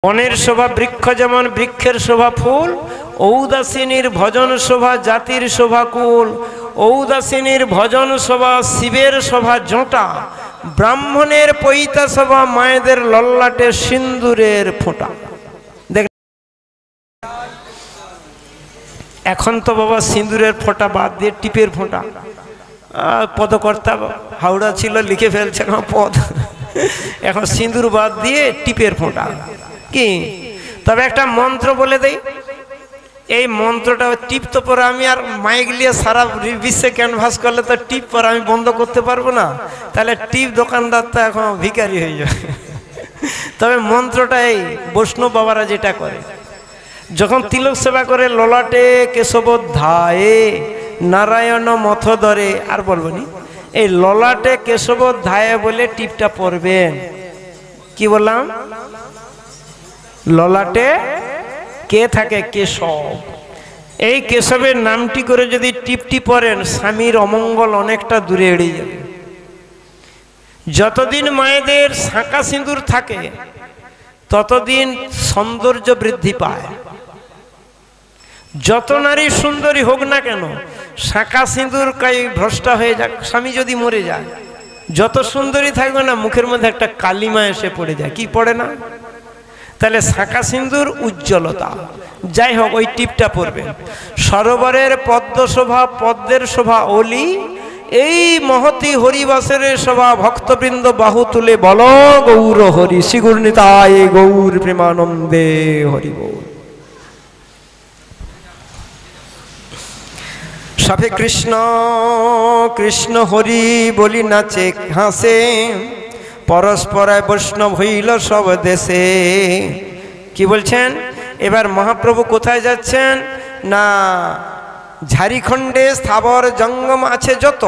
বনের শোভা বৃক্ষ যেমন বৃক্ষের শোভা ফুল, ঔদাসিনীর ভজন শোভা জাতির শোভা কুল। ঔদাসিনীর ভজন শোভা শিবের শোভা জোঁটা, ব্রাহ্মণের পৈতা শোভা মায়েদের লল্লাটে সিন্দুরের ফোঁটা। দেখ এখন তো বাবা সিঁদুরের ফোঁটা বাদ দিয়ে টিপের ফোঁটা। পদকর্তা হাওড়া ছিল, লিখে ফেলছে না পদ। এখন সিঁদুর বাদ দিয়ে টিপের ফোঁটা কি। তবে একটা মন্ত্র বলে দেই, এই মন্ত্রটা টিপ তো পরে আমি আর মাইক নিয়ে সারা বিশ্বে ক্যানভাস করলে তো টিপ পরে আমি বন্ধ করতে পারবো না, তাহলে টিপ দোকানদার তো এখন ভিখারি হয়ে যাবে। তবে মন্ত্রটা এই বৈষ্ণব বাবারা যেটা করে, যখন তিলক সেবা করে ললাটে কেশবোধ্যায়ে নারায়ণ মথোদরে, আর বলবনি, এই ললাটে কেশবোধ্যায়ে বলে টিপটা পড়বেন। কি বললাম? ললাটে কে থাকে? কেশব। এই কেশবের নামটি করে যদি টিপটি পড়েন, স্বামীর অমঙ্গল অনেকটা দূরে এড়িয়ে যাবে। যতদিন মায়েদের শাঁকা সিঁদুর থাকে ততদিন সৌন্দর্য বৃদ্ধি পায়। যত নারী সুন্দরী হোক না কেন, শাঁকা সিঁদুর কাই ভ্রষ্টা হয়ে যাক, স্বামী যদি মরে যায়, যত সুন্দরী থাকবে না মুখের মধ্যে একটা কালিমা এসে পড়ে যায়। কি পড়ে না? তাহলে শাঁকা সিঁদুর উজ্জ্বলতা। যাই হোক, ওই টিপটা পড়বে। সরোবরের পদ্ম শোভা পদ্মের শোভা ওলি, এই মহতি হরিবাসের শোভা ভক্তবৃন্দ বাহু তুলে বল গৌর হরি। শ্রীগুরু নিতাই গৌর প্রেমানন্দে হরি বল। সবে কৃষ্ণ কৃষ্ণ হরি বলি নাচে হাসে, পরস্পরায় বৈষ্ণব হইল সব দেশে। কি বলছেন? এবার মহাপ্রভু কোথায় যাচ্ছেন না, ঝাড়িখণ্ডে স্থাবর জঙ্গম আছে যত,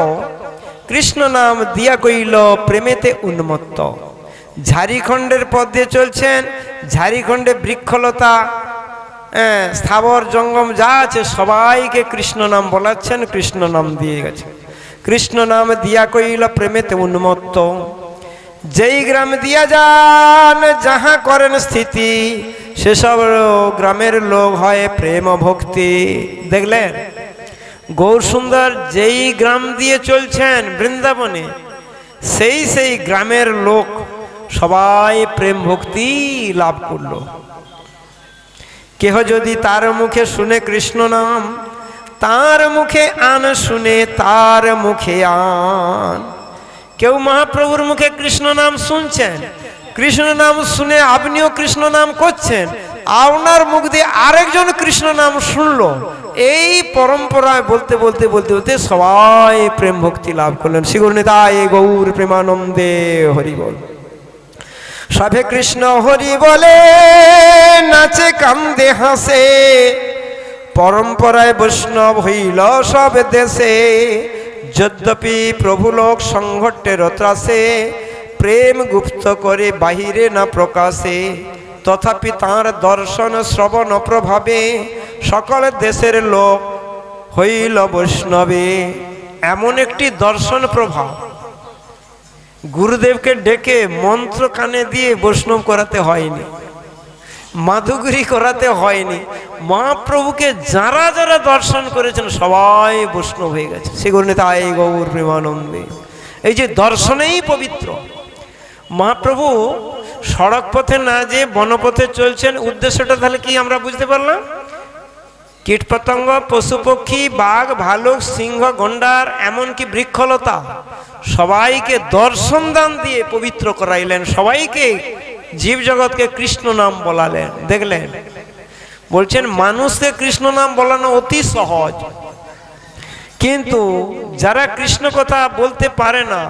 কৃষ্ণ নাম দিয়া কইল প্রেমেতে উন্মত্ত। ঝাড়িখণ্ডের পথ দিয়ে চলছেন, ঝাড়িখণ্ডে বৃক্ষলতা স্থাবর জঙ্গম যা আছে সবাইকে কৃষ্ণ নাম বলাচ্ছেন, কৃষ্ণ নাম দিয়ে গেছে। কৃষ্ণ নাম দিয়া কইল প্রেমেতে উন্মত্ত। যেই গ্রাম দিয়া যান যাহা করেন স্থিতি, সেসব গ্রামের লোক হয় প্রেম ভক্তি। দেখলেন গৌর সুন্দর যেই গ্রাম দিয়ে চলছেন বৃন্দাবনে, সেই গ্রামের লোক সবাই প্রেম ভক্তি লাভ করলো। কেহ যদি তার মুখে শুনে কৃষ্ণ নাম, তার মুখে আন শুনে তার মুখে আন। কেউ মহাপ্রভুর মুখে কৃষ্ণ নাম শুনছেন, কৃষ্ণ নাম শুনে আপনিও কৃষ্ণ নাম করছেন, আপনার মুখ দিয়ে আরেকজন কৃষ্ণ নাম শুনলো। এই পরম্পরায় বলতে বলতে বলতে বলতে সবাই প্রেম ভক্তি লাভ করলেন। শ্রীগুরু নিতাই গৌর প্রেমানন্দে হরি বল। সবে কৃষ্ণ হরি বলে নাচে কান্দে হাসে, পরম্পরায় বৈষ্ণব হইল সব দেশে। যদ্যপি প্রভু লোক সংঘটের ত্রাসে, প্রেম গুপ্ত করে বাহিরে না প্রকাশে, তথাপি তাঁর দর্শন শ্রবণ প্রভাবে সকল দেশের লোক হইল বৈষ্ণবে। এমন একটি দর্শন প্রভাব, গুরুদেবকে ডেকে মন্ত্র কানে দিয়ে বৈষ্ণব করাতে হয়নি, মাধুগুরি করাতে হয়নি। মহাপ্রভুকে যারা যারা দর্শন করেছেন সবাই বৈষ্ণব হয়ে গেছে। শ্রীগুরু নিতাই গৌর প্রেমানন্দে। এই যে দর্শনেই পবিত্র। মহাপ্রভু সড়ক পথে না যে বনপথে চলছেন, উদ্দেশ্যটা তাহলে কি আমরা বুঝতে পারলাম? কীটপতঙ্গ পশু পক্ষী বাঘ ভালুক সিংহ গন্ডার এমনকি বৃক্ষলতা সবাইকে দর্শন দান দিয়ে পবিত্র করাইলেন, সবাইকে জীব জগৎকে কৃষ্ণ নাম বলালেন। দেখলেন বলছেন মানুষকে কৃষ্ণ নাম বলানো অতি সহজ, কিন্তু যারা কৃষ্ণ কথা বলতে পারে না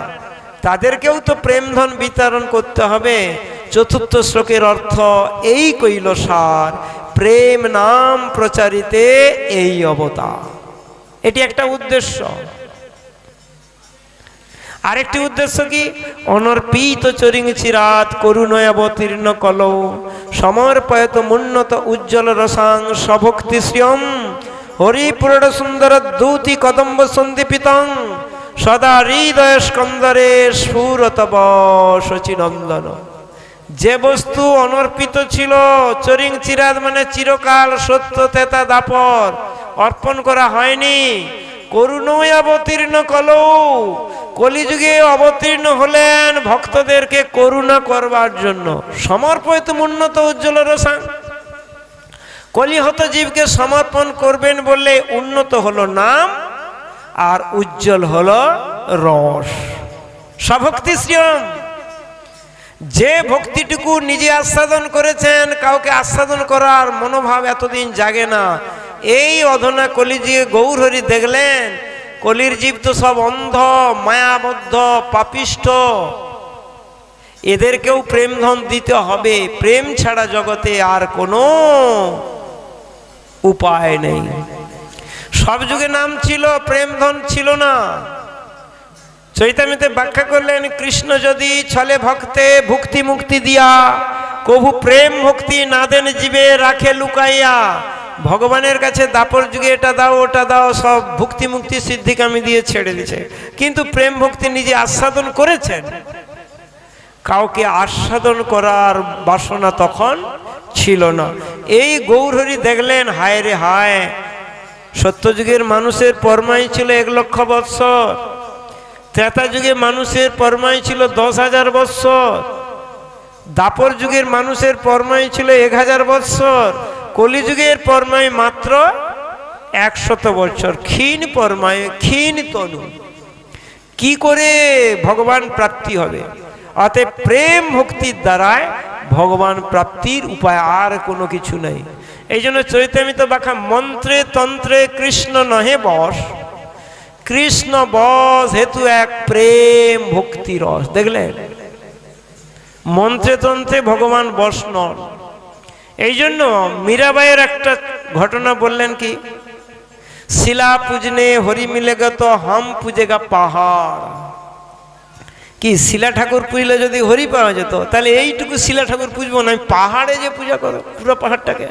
তাদেরকেও তো প্রেমধন বিতরণ করতে হবে। চতুর্থ শ্লোকের অর্থ এই কইল সার, প্রেম নাম প্রচারিতে এই অবতার। এটি একটা উদ্দেশ্য। আরেকটি উদ্দেশ্য কি? অনর্পিত চরিং চিরাত করুণয় অবতীর্ণ কলৌ, সমর্পয়ত মুন্নত উজ্জ্বল রসাং সভক্তি শ্রিয়ম, হরিপুরড সুন্দর দূতি কদম্ব সন্দীপিতং, সদা হৃদয় স্কন্দরে স্ফুরতব শচীনন্দন। যে বস্তু অনর্পিত ছিল, চরিং চিরাদ মানে চিরকাল, সত্য তেতা দাপর, অর্পণ করা হয়নি। করুণায় অবতীর্ণ কলৌ, কলিযুগে অবতীর্ণ হলেন ভক্তদেরকে করুণা করবার জন্য। সমর্পিত উন্নত উজ্জ্বল রসাং, কলিহত জীবকে সমর্পণ করবেন বললে উন্নত হলো নাম আর উজ্জ্বল হলো রস। সভক্তি শ্রিয়ম, যে ভক্তিটুকু নিজে আস্বাদন করেছেন, কাউকে আস্বাদন করার মনোভাব এতদিন জাগে না। এই অধনা কলিযুগে গৌরহরি দেখলেন কলির জীব তো সব অন্ধ, মায়াবদ্ধ, পাপিষ্ঠ, এদেরকেও প্রেম ধন দিতে হবে। প্রেম ছাড়া জগতে আর কোনো উপায় নেই। সব যুগে নাম ছিল, প্রেম ধন ছিল না। চৈতন্যতে ব্যাখ্যা করলেন, কৃষ্ণ যদি ছলে ভক্তে ভুক্তি মুক্তি দিয়া, কভু প্রেম ভক্তি না দেন জীবে রাখে লুকাইয়া। ভগবানের কাছে দাপর যুগে এটা দাও ওটা দাও, সব ভুক্তি মুক্তি সিদ্ধিকামী দিয়ে ছেড়ে দিয়েছে, কিন্তু প্রেম ভক্তি নিজে আস্বাদন করেছেন? কাউকে আস্বাদন করার বাসনা তখন ছিল না। এই গৌরহরি দেখলেন, হায় রে হায়, সত্যযুগের মানুষের পরমায়ু ছিল 1 লক্ষ বৎসর, ত্রেতা যুগে মানুষের পরমায়ু ছিল 10,000 বৎসর, দাপর যুগের মানুষের পরমায়ু ছিল 1000 বৎসর, কলিযুগের পরমায়ু মাত্র 100 বৎসর। ক্ষীণ পরমায়ু, ক্ষীণ তনু, কি করে ভগবান প্রাপ্তি হবে? অতএব প্রেম ভক্তির দ্বারায় ভগবান প্রাপ্তির উপায় আর কোনো কিছু নেই। এই জন্য চৈতন্যিত ব্যাখ্যা, মন্ত্রে তন্ত্রে কৃষ্ণ নহে বশ, কৃষ্ণ বশ হেতু এক প্রেম ভক্তি রস। দেখলেন, মন্ত্রে তন্ত্রে ভগবান বশ নন। এই জন্য মীরাবাইয়ের একটা ঘটনা বললেন, কি শিলা পূজনে হরি মিলেগা তো হাম পূজেগা পাহাড়। কি শিলা ঠাকুর পুজলে যদি হরি পাওয়া যেত, তাহলে এইটুকু শিলা ঠাকুর পুজবো না, আমি পাহাড়ে যে পূজা করো পুরো পাহাড়টাকে।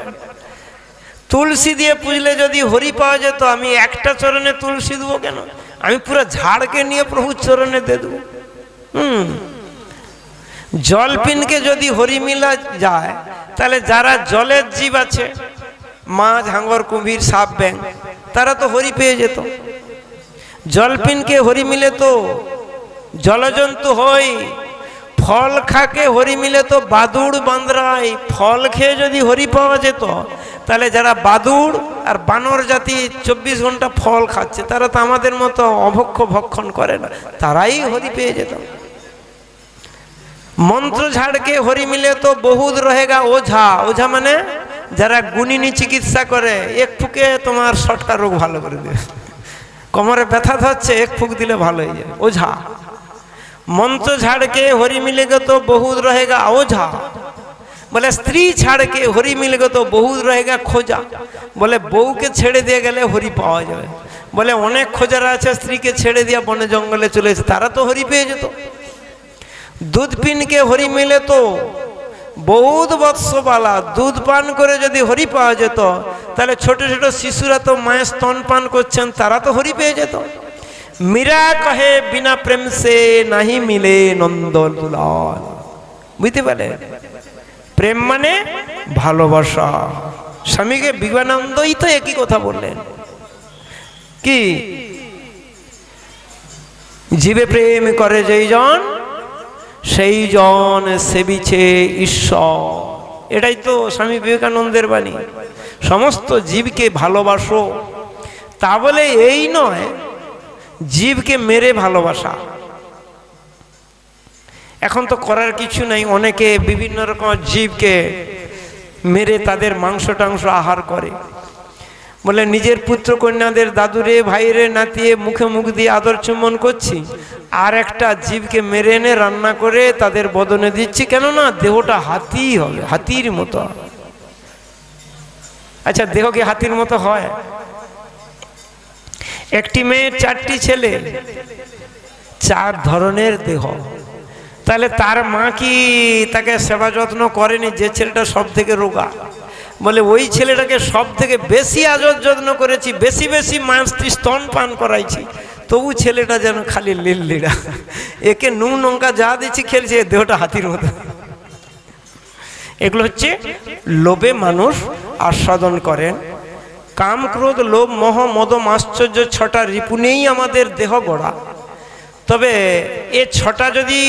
তুলসী দিয়ে পুজলে যদি হরি পাওয়া যেত, আমি একটা চরণে তুলসী দেবো কেন, আমি পুরো ঝাড়কে নিয়ে প্রভুর চরণে দিয়ে দেবো। জলপিনকে যদি হরি মিলা যায়, তাহলে যারা জলের জীব আছে, মাছ, হাঙর, কুমির, সাপ, ব্যাং, তারা তো হরি পেয়ে যেত। জলপিনকে হরি মিলে তো জলজন্তু হই, ফল খাকে হরি মিলে তো বাদুড় বান্দরাই। ফল খেয়ে যদি হরি পাওয়া যেত, তাহলে যারা বাদুড় আর বানর জাতি 24 ঘন্টা ফল খাচ্ছে, তারা তো আমাদের মতো অভক্ষ ভক্ষণ করে না, তারাই হরি পেয়ে যেত। মন্ত্র ঝাড়কে হরি মিলে তো বহুত রহেগা ওঝা। ওঝা মানে যারা গুণিনী চিকিৎসা করে, এক ফুকে তোমার শটকা রোগ ভালো করে দেবে, কোমরে ব্যথা ধরছে, এক ফুক দিলে ভালো হয়ে যায়, ওঝা। মন্ত্র ঝাড়কে হরি মিলেগা তো বহুত রহেগা ওঝা। বলে স্ত্রী ছাড়কে হরি মিলেগা তো বহুত রহেগা খোঁজা। বলে বউকে ছেড়ে দিয়ে গেলে হরি পাওয়া যাবে। বলে অনেক খোঁজারা আছে স্ত্রীকে ছেড়ে দিয়ে বনে জঙ্গলে চলে এসে, তারা তো হরি পেয়ে যেত। দুধ পিনকে হরি মিলে তো বহুত বৎসবালা। দুধ পান করে যদি হরি পাওয়া যেত, তাহলে ছোট ছোট শিশুরা তো মায়ের স্তন পান করছেন, তারা তো হরি পেয়ে যেত। মীরা কহে বিনা প্রেম সে নাহি মিলে নন্দলাল। বুঝতে পারে, প্রেম মানে ভালোবাসা। স্বামীকে বিবেকানন্দই তো একই কথা বললেন, কি জীবে প্রেম করে যেই জন, সেই জন সেবিছে ঈশ্বর। এটাই তো স্বামী বিবেকানন্দের বাণী, সমস্ত জীবকে ভালোবাসো। তা বলে এই নয় জীবকে মেরে ভালোবাসা। এখন তো করার কিছু নাই, অনেকে বিভিন্ন রকম জীবকে মেরে তাদের মাংস টাংস আহার করে। বলে নিজের পুত্র কন্যাদের দাদুরে, ভাইরে, নাতিয়ে মুখে মুখ দিয়ে আদর চুম্বন করছি, আর একটা জীবকে মেরে এনে রান্না করে তাদের বদনে দিচ্ছি। কেননা দেহটা হাতি হবে, হাতির মতো। আচ্ছা, দেহ কি হাতির মতো হয়? একটি মেয়ের 4টি ছেলে, 4 ধরনের দেহ। তাহলে তার মা কি তাকে সেবা যত্ন করেনি? যে ছেলেটা সব থেকে রোগা, বলে ওই ছেলেটাকে সব থেকে বেশি আদর যত্ন করেছি, বেশি বেশি মাছ স্তন পান করাইছি, তবু ছেলেটা যেন খালি লিললিড়া। একে নুন লঙ্কা যা দিচ্ছি খেলছে, দেহটা হাতির মতো। এগুলো হচ্ছে লোভে মানুষ আস্বাদন করেন। কাম, ক্রোধ, লোভ, মোহ, মদ, মাশ্চর্য ছটা রিপু নিয়েই আমাদের দেহ গড়া। তবে এ ছটা যদি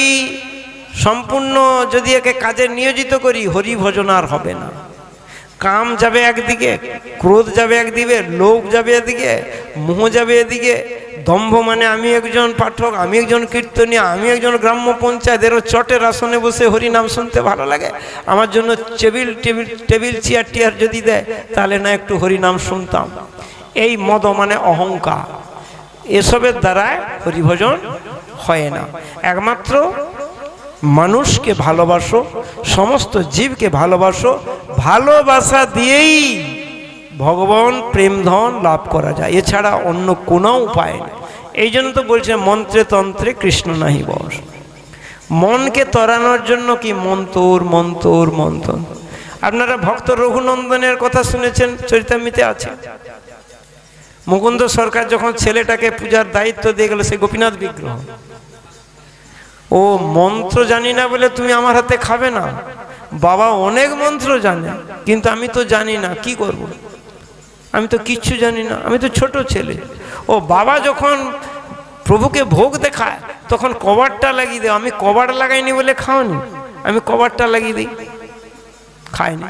সম্পূর্ণ যদি একে কাজে নিয়োজিত করি, হরি ভজন আর হবে না। কাম যাবে একদিকে, ক্রোধ যাবে একদিকে, লোভ যাবে এদিকে, মোহ যাবে এদিকে, দম্ভ মানে আমি একজন পাঠক, আমি একজন কীর্তনী, আমি একজন গ্রাম্য পঞ্চায়েতেরও চটের আসনে বসে হরি নাম শুনতে ভালো লাগে, আমার জন্য টেবিল চেয়ার টিয়ার যদি দেয় তাহলে না একটু হরি নাম শুনতাম। এই মদ মানে অহংকার, এসবের দ্বারায় হরিভজন হয় না। একমাত্র মানুষকে ভালোবাসো, সমস্ত জীবকে ভালোবাসো, ভালোবাসা দিয়েই ভগবান প্রেম ধন লাভ করা যায়, এছাড়া অন্য কোনো উপায় নেই। এই জন্য তো বলছে মন্ত্রে তন্ত্রে কৃষ্ণ নাহি বস। মনকে তরানোর জন্য কি মন্তর মন্তর মন্থন। আপনারা ভক্ত রঘুনন্দনের কথা শুনেছেন, চরিতামৃতে আছে। মুকুন্দ সরকার যখন ছেলেটাকে পূজার দায়িত্ব দিয়ে গেল, সে গোপীনাথ বিগ্রহ, ও মন্ত্র জানি না বলে তুমি আমার হাতে খাবে না। বাবা অনেক মন্ত্র জানে, কিন্তু আমি তো জানি না, কি করব? আমি তো কিচ্ছু জানি না, আমি তো ছোট ছেলে। ও বাবা যখন প্রভুকে ভোগ দেখায় তখন কবারটা লাগিয়ে দেয়। আমি কবার লাগাইনি বলে খাওনি, আমি কবারটা লাগিয়ে দিই, খাইনি।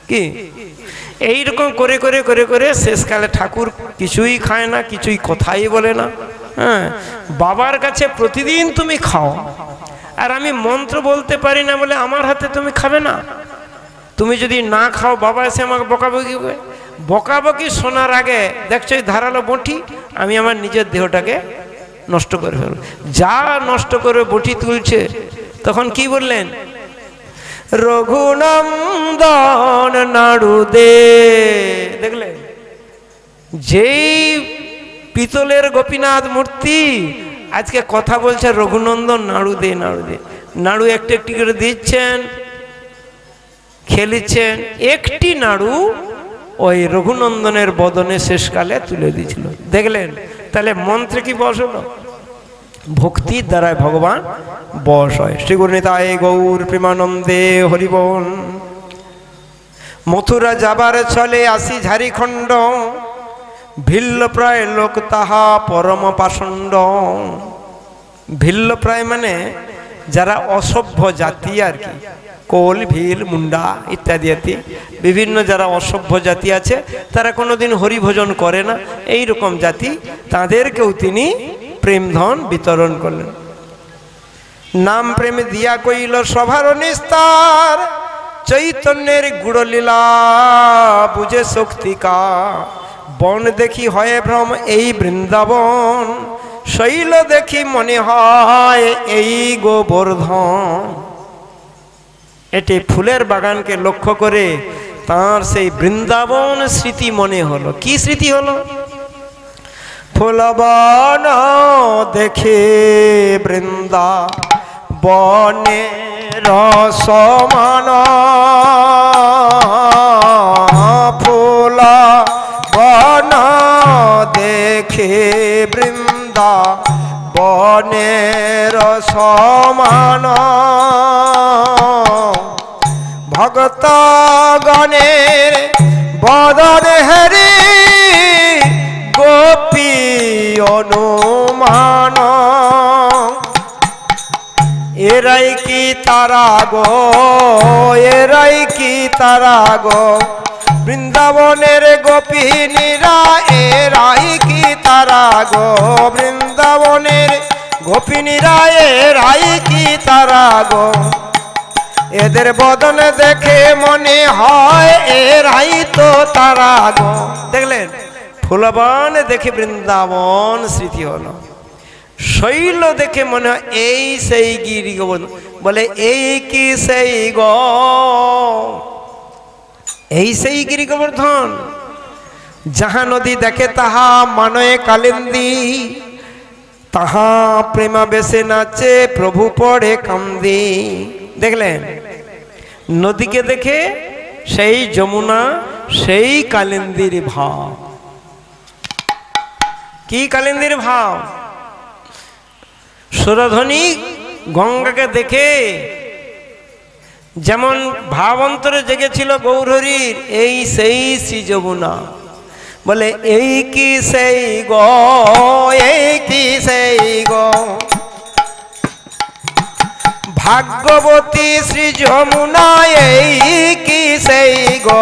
কি এইরকম করে করে করে করে শেষকালে ঠাকুর কিছুই খায় না, কিছুই কথাই বলে না। হ্যাঁ, বাবার কাছে প্রতিদিন তুমি খাও, আর আমি মন্ত্র বলতে পারি না বলে আমার হাতে তুমি খাবে না। তুমি যদি না খাও, বাবা এসে আমাকে বকাবকি করে। বকাবকি শোনার আগে দেখছো এই ধারালো বঁটি, আমি আমার নিজের দেহটাকে নষ্ট করে ফেলব। যা নষ্ট করে বঁটি তুলছে, তখন কি বললেন? রঘুনন্দন নাড়ু দে। দেখলেন, যেই পিতলের গোপীনাথ মূর্তি আজকে কথা বলছে রঘুনন্দন নাড়ু দে নাড়ু দে। নাড়ু একটি একটি করে দিচ্ছেন, খেলিছেন। একটি নাড়ু ওই রঘুনন্দনের বদনে শেষকালে তুলে দিয়েছিল। দেখলেন, তাহলে মন্ত্রে কি বশ হলো? ভক্তির দ্বারায় ভগবান বশ হয়। শ্রী গুরুনিতায় গৌর প্রেমানন্দে হরিবল। মথুরা যাবার চলে আসি ঝাড়িখণ্ড, ভিল্ল প্রায় লোক তাহা পরম পাষণ্ড। ভিল্ল প্রায় মানে যারা অসভ্য জাতি আর কি, কোল, ভিল, মুন্ডা ইত্যাদি ইত্যাদি বিভিন্ন যারা অসভ্য জাতি আছে, তারা কোনোদিন হরিভজন করে না, এই রকম জাতি, তাদেরকেও তিনি প্রেমধন বিতরণ করলেন। নাম প্রেমে দিয়া কইল সভার নিস্তার, চৈতন্যের গুড়লীলা বুঝে শক্তিকা। বন দেখি হয় ভ্রম এই বৃন্দাবন, শৈল দেখি মনে হয় এই গোবর্ধন। এটি ফুলের বাগানকে লক্ষ্য করে তার সেই বৃন্দাবন স্মৃতি মনে হলো। কি স্মৃতি হলো? ফুলবন দেখে বৃন্দাবনে রসমান, ফুলবন দেখে বৃন্দাবনে রসমান। ভক্তগণের বদন হেরি গোপী অনুমান। এরাই কি তারা গো, এরাই কি তারা গো, বৃন্দাবনের গোপিনীরা এরাই কি তারা গো, বৃন্দাবনের গোপিনীরা এরাই কি তারা গো। এদের বদন দেখে মনে হয় এরাই তো তারা গো। দেখলেন, ফুলবন দেখে বৃন্দাবন স্মৃতি হলো। শৈল দেখে মনে হয় এই সেই গিরি গোবর্ধন। বলে এই কি সেই গো, এই সেই গিরি গোবর্ধন। যাহা নদী দেখে তাহা মানয়ে কালিন্দী, তাহা প্রেমা বেশে নাচে প্রভু পড়ে কান্দি। দেখলেন, নদীকে দেখে সেই যমুনা, সেই কালিন্দির ভাব। কি কালিন্দির ভাব? সুরধ্বনি গঙ্গাকে দেখে যেমন ভাব অন্তরে জেগেছিল গৌরহরির, এই সেই শ্রী যমুনা। বলে এই কি সেই গো, এই কি সেই গো, ভাগ্যবতী শ্রী যমুনা, এই কি সেই গো,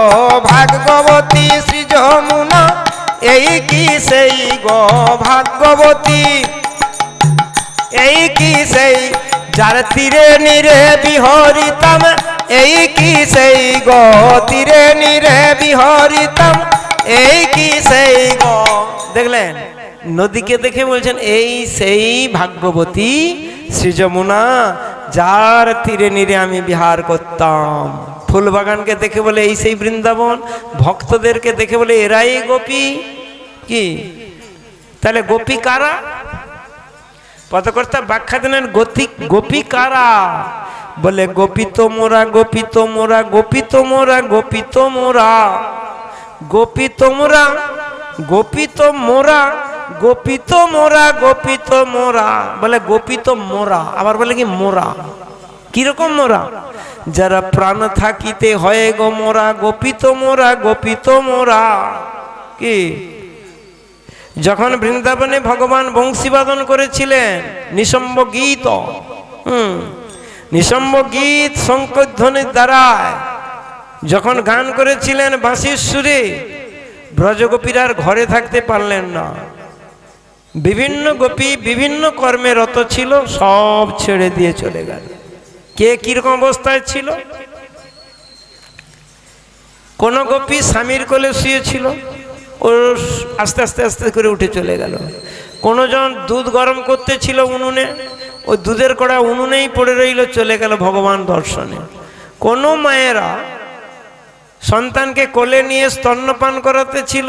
ভাগ্যবতী শ্রী যমুনা, এই কি সেই গো, ভাগ্যবতী এই কি সেই, যার তীরে নীরে বিহরিতাম, এই কি সেই গো, তীরে নীরে বিহরিতাম, এই কি সেই গো। দেখলেন, নদীকে দেখে বলছেন এই সেই ভাগ্যবতী শ্রী যমুনা, যার তীরে নীরে আমি বিহার করতাম। ফুল বাগানকে দেখে বলে এই সেই বৃন্দাবন, ভক্তদেরকে দেখে বলে এরাই গোপী। কি তাহলে গোপী কারা? পদকর্তা ব্যাখ্যা দিলেন গোপী কারা? বলে গোপী তো মোরা, গোপী তো মোরা, গোপী তো মোরা, গোপী তো মোরা, গোপী তো মোরা, গোপী তো মোরা, গোপী তো মোরা, গোপী তো মোরা। বলে গোপী তো মোরা, আবার বলে কি মোরা, কিরকম মোরা? যারা প্রাণ থাকিতে হয় গো মোরা, গোপী তো মোরা, গোপী তো মোরা। কি যখন বৃন্দাবনে ভগবান বংশীবাদন করেছিলেন নিসম্ব গীত, নিসম্ব গীত শঙ্খধ্বনির দ্বারায় যখন গান করেছিলেন বাঁশির সুরে, ব্রজগোপীরা ঘরে থাকতে পারলেন না। বিভিন্ন গোপী বিভিন্ন কর্মে রত ছিল, সব ছেড়ে দিয়ে চলে গেল। কে কিরকম অবস্থায় ছিল? কোন গোপী স্বামীর কোলে শুয়েছিল, ও আস্তে আস্তে আস্তে করে উঠে চলে গেল। কোনজন দুধ গরম করতে ছিল উনুনে, ওই দুধের কড়া উনুনেই পড়ে রইল, চলে গেল ভগবান দর্শনে। কোন মায়েরা সন্তানকে কোলে নিয়ে স্তন্যপান করাতে ছিল,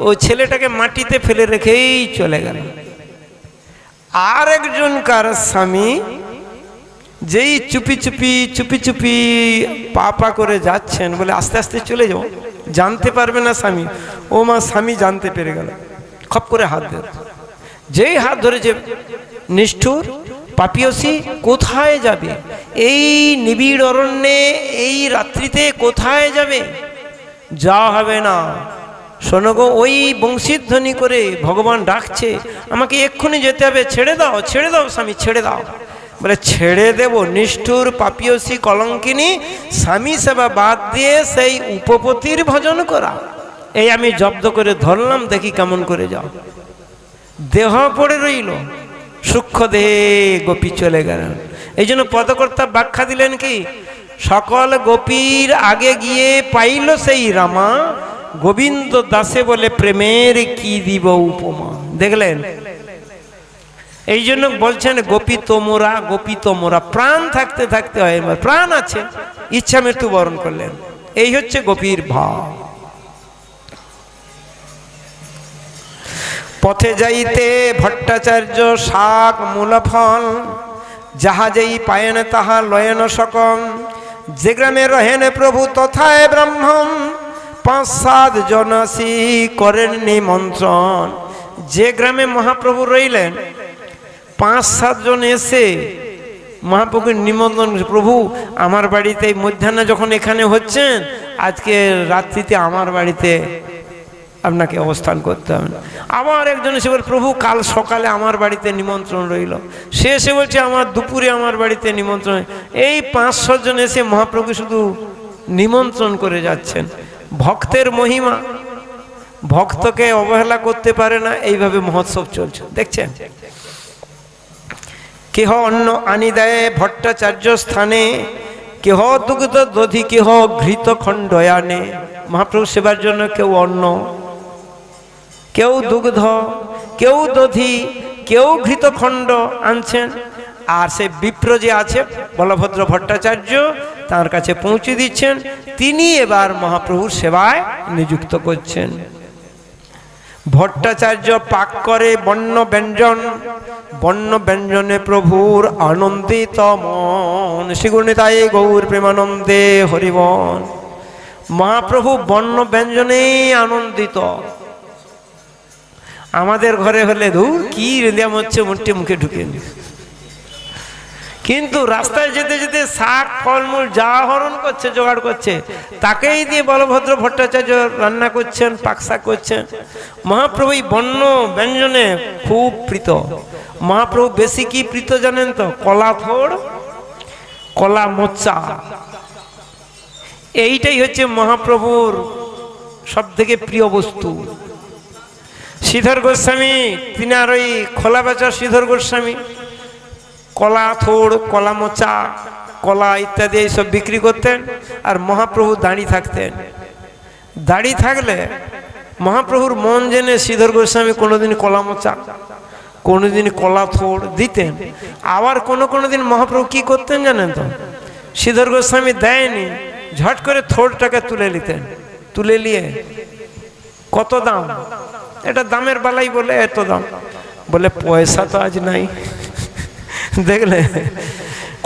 ওই ছেলেটাকে মাটিতে ফেলে রেখেই চলে গেল। আর একজনকার স্বামী যেই চুপি চুপি চুপি চুপি পা পা করে যাচ্ছেন, বলে আস্তে আস্তে চলে যাও, জানতে পারবে না স্বামী। ও মা, স্বামী জানতে পেরে গেল, খপ করে হাত ধরে, যেই হাত ধরেছে, নিষ্ঠুর পাপিয়সী, কোথায় যাবে এই নিবিড় অরণ্যে, এই রাত্রিতে কোথায় যাবে? যাওয়া হবে না। শোনো গো, ওই বংশীধ্বনি করে ভগবান ডাকছে, আমাকে এক্ষুনি যেতে হবে, ছেড়ে দাও, ছেড়ে দাও স্বামী, ছেড়ে দাও। বলে ছেড়ে দেব? নিষ্ঠুর পাপিয়সী কলঙ্কিনী, স্বামী সেবা বাদ দিয়ে সেই উপপতির ভজন করা। এই আমি জব্দ করে ধরলাম, দেখি কেমন করে যাও। দেহ পড়ে রইল, সূক্ষ্ম দেহে গোপী চলে গেলেন। এই জন্য পদকর্তা ব্যাখ্যা দিলেন কি, সকল গোপীর আগে গিয়ে পাইল সেই রামা, গোবিন্দ দাসে বলে প্রেমের কি দিব উপমা। দেখলেন, এই জন্য বলছেন গোপী তোমরা, গোপী তোমরা। প্রাণ থাকতে থাকতে হয়, প্রাণ আছে, ইচ্ছা মৃত্যু বরণ করলেন। এই হচ্ছে গোপীর ভাব। পথে যাইতে ভট্টাচার্য শাক মূল ফল, যাহা যেই পায়েন তাহা লয়েন সকম। যে গ্রামে রহেন প্রভু তথায় ব্রাহ্মণ, ৫-৭ জন আসি করেন নিমন্ত্রণ। যে গ্রামে মহাপ্রভু রইলেন, ৫-৭ জন এসে মহাপ্রভুর নিমন্ত্রণ, প্রভু আমার বাড়িতে মধ্যাহ্নে যখন এখানে হচ্ছেন, আজকে রাত্রিতে আমার বাড়িতে আপনাকে অবস্থান করতে হবে। আবার একজন এসে বলে, প্রভু কাল সকালে আমার বাড়িতে নিমন্ত্রণ রইল। সে এসে বলছে, আমার দুপুরে আমার বাড়িতে নিমন্ত্রণ। এই ৫-৬ জন এসে মহাপ্রভু শুধু নিমন্ত্রণ করে যাচ্ছেন। ভক্তের মহিমা, ভক্তকে অবহেলা করতে পারে না, এইভাবে মহোৎসব চলছে। দেখছেন, কেহ অন্ন আনি দেয় ভট্টাচার্য স্থানে, কেহ দুগ্ধ দধি, কেহ ঘৃত খণ্ড আনে। মহাপ্রভু সেবার জন্য কেউ অন্ন, কেউ দুগ্ধ, কেউ দধি, কেউ ঘৃতখণ্ড আনছেন। আর সে বিপ্র যে আছে বলভদ্র ভট্টাচার্য, তার কাছে পৌঁছে দিচ্ছেন। তিনি এবার মহাপ্রভুর সেবায় নিযুক্ত করছেন। ভট্টাচার্য পাক করে বন্য ব্যঞ্জন, বন্য ব্যঞ্জনে প্রভুর আনন্দিত মন। শ্রীগুণিতাই গৌর প্রেমানন্দে হরিবন। মহাপ্রভু বন্য ব্যঞ্জনেই আনন্দিত। আমাদের ঘরে হলে ধুর কি রেঁদাম হচ্ছে, মুঠে মুখে ঢুকে কিন্তু রাস্তায় যেতে যেতে শাক ফলমূল যা হরণ করছে জোগাড় করছে তাকেই দিয়ে বলভদ্র ভট্টাচার্য রান্না করছেন, পাকশাক করছেন। মহাপ্রভু এই বন্য ব্যঞ্জনে খুব প্রীত। মহাপ্রভু বেশি কি প্রীত জানেন তো? কলা থোড়, কলা মোচা, এইটাই হচ্ছে মহাপ্রভুর সব থেকে প্রিয় বস্তু। শ্রীধর গোস্বামী তিনার ওই খোলা বেচা শ্রীধর গোস্বামী কলা থোড়, কলা মোচা, কলা ইত্যাদি এইসব বিক্রি করতেন। আর মহাপ্রভু দাঁড়িয়ে থাকতেন। দাঁড়িয়ে থাকলে মহাপ্রভুর মন জেনে শ্রীধর গোস্বামী কোনোদিন কলা মোচা, কোনোদিন কলা থোড় দিতেন। আবার কোনো দিন মহাপ্রভু কি করতেন জানেন তো? শ্রীধর গোস্বামী দেয়নি, ঝট করে থোড়টাকে তুলে নিতেন। তুলে নিয়ে কত দাম, এটা দামের বালাই বলে এত দাম, বলে পয়সা তো আজ নাই। দেখলে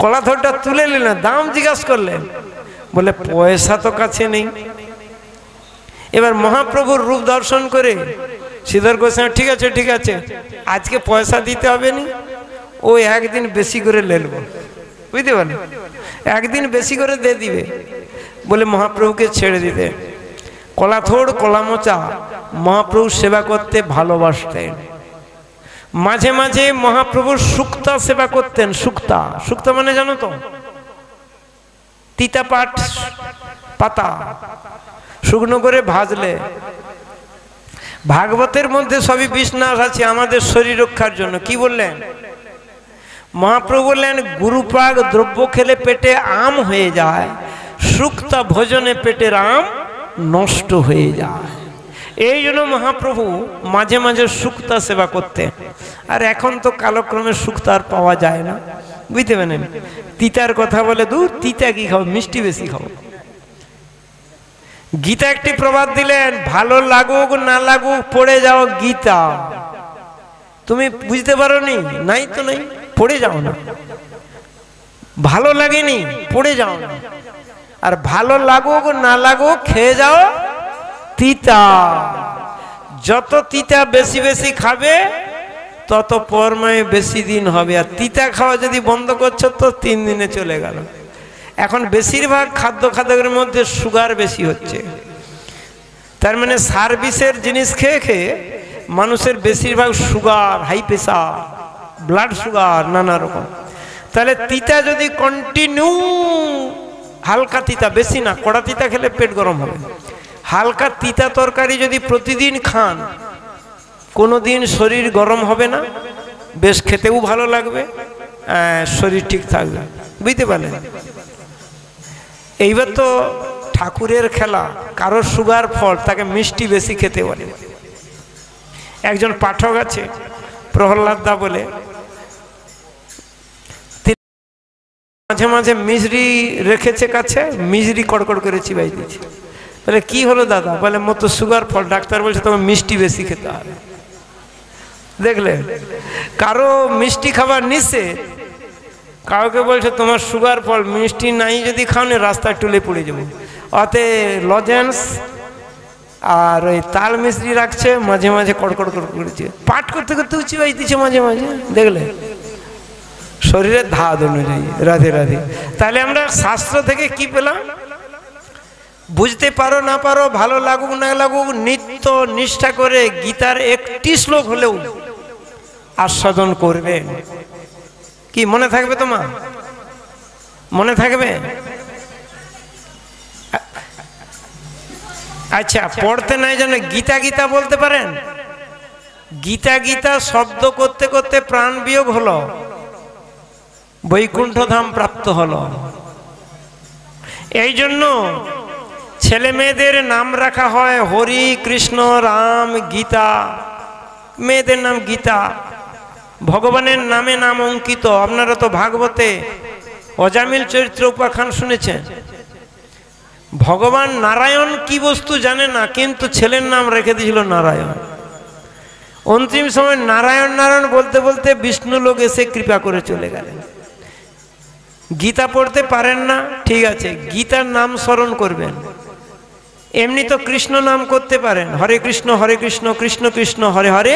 কলা থোড়টা তুলে নিলেন, দাম জিজ্ঞাসা করলেন, বলে পয়সা তো কাছে নেই। এবার মহাপ্রভুর রূপ দর্শন করে শ্রীধর গোস্বামী ঠিক আছে ঠিক আছে, আজকে পয়সা দিতে হবে না, ও একদিন বেশি করে নেব, বুঝতে পারলেন? একদিন বেশি করে দিয়ে দিবে বলে মহাপ্রভুকে ছেড়ে দিতে। কলা থোড়, কলা মোচা মহাপ্রভু সেবা করতে ভালোবাসতেন। মাঝে মাঝে মহাপ্রভুর শুক্তা সেবা করতেন। শুক্তা, শুক্তা মানে জানো তো? তিতা পাট পাতা শুকনো করে ভাজলে, ভাগবতের মধ্যে সবই বিষ্ণাস আছে আমাদের শরীর রক্ষার জন্য। কি বললেন মহাপ্রভু? বললেন গুরুপাক দ্রব্য খেলে পেটে আম হয়ে যায়, শুক্তা ভোজনে পেটের আম নষ্ট হয়ে যায়। এই জন্য মহাপ্রভু মাঝে মাঝে শুক্তা সেবা করতেন। আর এখন তো কালক্রমে শুক্তা আর পাওয়া যায় না, বুঝতে পারেন? তিতার কথা বলে, দূর তিতা কি খাবো, মিষ্টি বেশি খাবো। গীতা একটি প্রবাদ দিলেন, ভালো লাগুক না লাগুক পড়ে যাও গীতা। তুমি বুঝতে পারো নি, নাই তো নাই, পড়ে যাও না। ভালো লাগেনি পড়ে যাও না, আর ভালো লাগুক না লাগুক খেয়ে যাও তিতা। যত তিতা বেশি বেশি খাবে তত পরমায় বেশি দিন হবে। আর তিতা খাওয়া যদি বন্ধ করছো তো 3 দিনে চলে গেল। এখন বেশিরভাগ খাদ্যের মধ্যে সুগার বেশি হচ্ছে, তার মানে সার্ভিসের জিনিস খেয়ে খেয়ে মানুষের বেশিরভাগ sugar, high pressure, blood sugar, নানা রকম। তাহলে তিতা যদি কন্টিনিউ, হালকা তিতা, বেশি না, কড়া তিতা খেলে পেট গরম হবে। হালকা তিতা তরকারি যদি প্রতিদিন খান, কোনোদিন শরীর গরম হবে না, বেশ খেতেও ভালো লাগবে, শরীর ঠিক থাকবে, বুঝতে পারলেন? এইবার তো ঠাকুরের খেলা, কারোর সুগার ফল, তাকে মিষ্টি বেশি খেতে বলে। একজন পাঠক আছে প্রহ্লাদ দা বলে, মাঝে মাঝে মিজরি রেখেছে কাছে, মিজরি কড়কড় করে চিবাই দিয়েছে। বলে কি হলো দাদা? বলে মোর তো সুগার ফল, ডাক্তার বলছে তোমার মিষ্টি বেশি খেতে হবে। দেখলে কারো মিষ্টি খাবার নিষেধ, কাউকে বলছে তোমার সুগার ফল, মিষ্টি নাই যদি খাও না রাস্তায় টুলে পড়ে যাবো। অতে লজেন্স আর ওই তাল মিশ্রি রাখছে, মাঝে মাঝে কড়কড় করেছে, পাঠ করতে করতে চিবাই দিচ্ছে মাঝে মাঝে। দেখলে শরীরের ধাত অনুযায়ী। রাধে রাধে। তাহলে আমরা শাস্ত্র থেকে কি পেলাম? বুঝতে পারো না পারো, ভালো লাগুক না লাগুক, নিত্য নিষ্ঠা করে গীতার একটি শ্লোক হলেও আস্বাদন করবে। কি মনে থাকবে তোমার? মনে থাকবে? আচ্ছা, পড়তে নাই জানে গীতা গীতা বলতে পারেন? গীতা গীতা শব্দ করতে করতে প্রাণ বিয়োগ হলো, বৈকুণ্ঠ ধাম প্রাপ্ত হলো। এই জন্য ছেলে মেয়েদের নাম রাখা হয় হরি, কৃষ্ণ, রাম, গীতা। মেয়েদের নাম গীতা। ভগবানের নামে নাম অঙ্কিত। আপনারা তো ভাগবতে অজামিল চরিত্র উপাখ্যান শুনেছেন। ভগবান নারায়ণ কি বস্তু জানে না, কিন্তু ছেলের নাম রেখে দিয়েছিল নারায়ণ। অন্তিম সময় নারায়ণ নারায়ণ বলতে বলতে বিষ্ণু লোক এসে কৃপা করে চলে গেলেন। গীতা পড়তে পারেন না, ঠিক আছে, গীতার নাম স্মরণ করবেন। এমনি তো কৃষ্ণ নাম করতে পারেন, হরে কৃষ্ণ কৃষ্ণ কৃষ্ণ হরে হরে,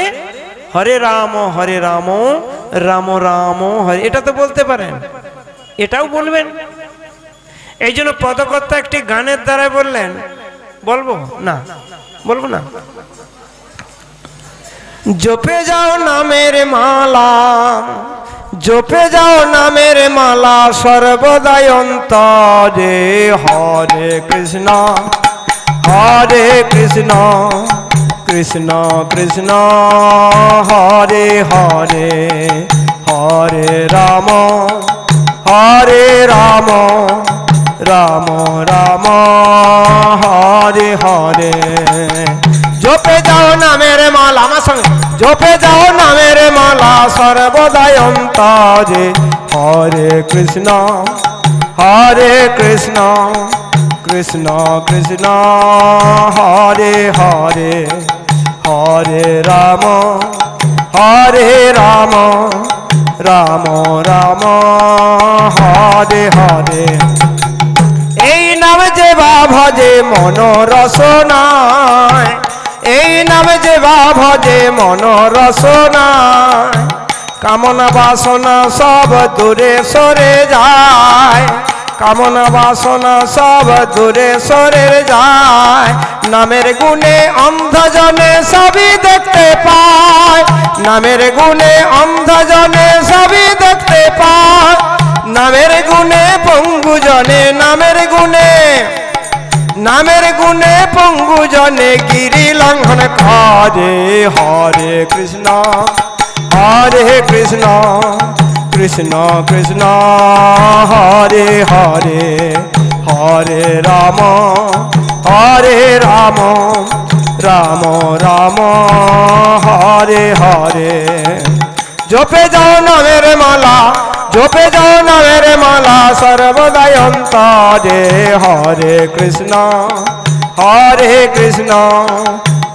হরে রাম রাম রাম হরে, এটা তো বলতে পারেন। এটাও বলবেন। এই জন্য পদকর্তা একটি গানের দ্বারা বললেন, বলবো না, বলবো না, জপে যাও নামের মালা, জপে যাও নামের মালা সর্বদাই অন্তরে, হরে কৃষ্ণ হরে কৃষ্ণ কৃষ্ণ কৃষ্ণ হরে হরে, হরে রাম হরে রাম রাম রাম হরে হরে। জপে যাও নামের মালা, আমার সঙ্গে, জপে যাও নামের মালা সর্বদাই অন্তরে, হরে কৃষ্ণ হরে কৃষ্ণ কৃষ্ণ কৃষ্ণ হরে হরে, হরে রাম হরে রাম রাম রাম হরে হরে। এই নাম যে বা ভজে মন রসনায়, এই নাম যে বা ভজে মন রসনায়, কামনা বাসনা সব দূরে সরে যায়, কামনা বাসনা সব দূরে সরে যায়, নামের গুণে অন্ধজনে সবই দেখতে পায়, নামের গুণে অন্ধজনে সবই দেখতে পায়, নামের গুণে পঙ্গু জনে, নামের গুণে, নামের গুণে পঙ্গু জনে গিরি লঙ্ঘন করে, হরে কৃষ্ণ হরে কৃষ্ণ কৃষ্ণ কৃষ্ণ হরে হরে, হরে রাম হরে রাম রাম রাম হরে হরে। জপে যাও নামের মালা, জপে যাও নামের মালা সর্বদাই অন্তরে, হরে কৃষ্ণ হরে কৃষ্ণ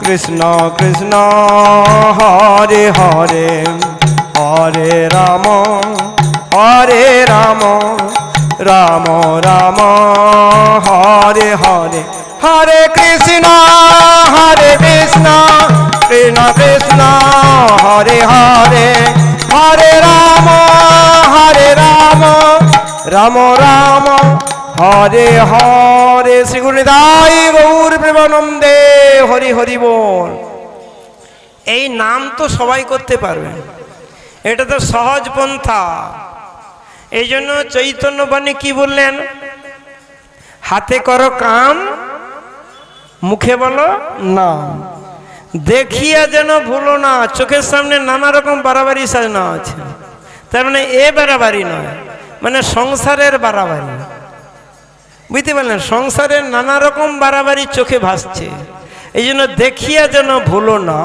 কৃষ্ণ কৃষ্ণ হরে হরে, হরে রাম হরে রাম রাম রাম হরে হরে, হরে কৃষ্ণ কৃষ্ণ কৃষ্ণ হরে হরে, হরে রাম রাম রাম হরে হরে। শ্রী গুরু নিতাই গৌর প্রেমানন্দে হরি হরি বল। এই নাম তো সবাই করতে পারবেন, এটা তো সহজ পন্থা। এই জন্য চৈতন্য বাণী কি বললেন, হাতে করো কাম মুখে বলো নাম, দেখিয়া যেন ভুলো না। চোখের সামনে নানা রকম বাড়াবাড়ি সাজানো আছে, তার মানে এ বাড়াবাড়ি নয়, মানে সংসারের বাড়াবাড়ি, বুঝতে পারলেন? সংসারের নানা রকম বাড়াবাড়ি চোখে ভাসছে, এই জন্য দেখিয়া যেন ভুলো না।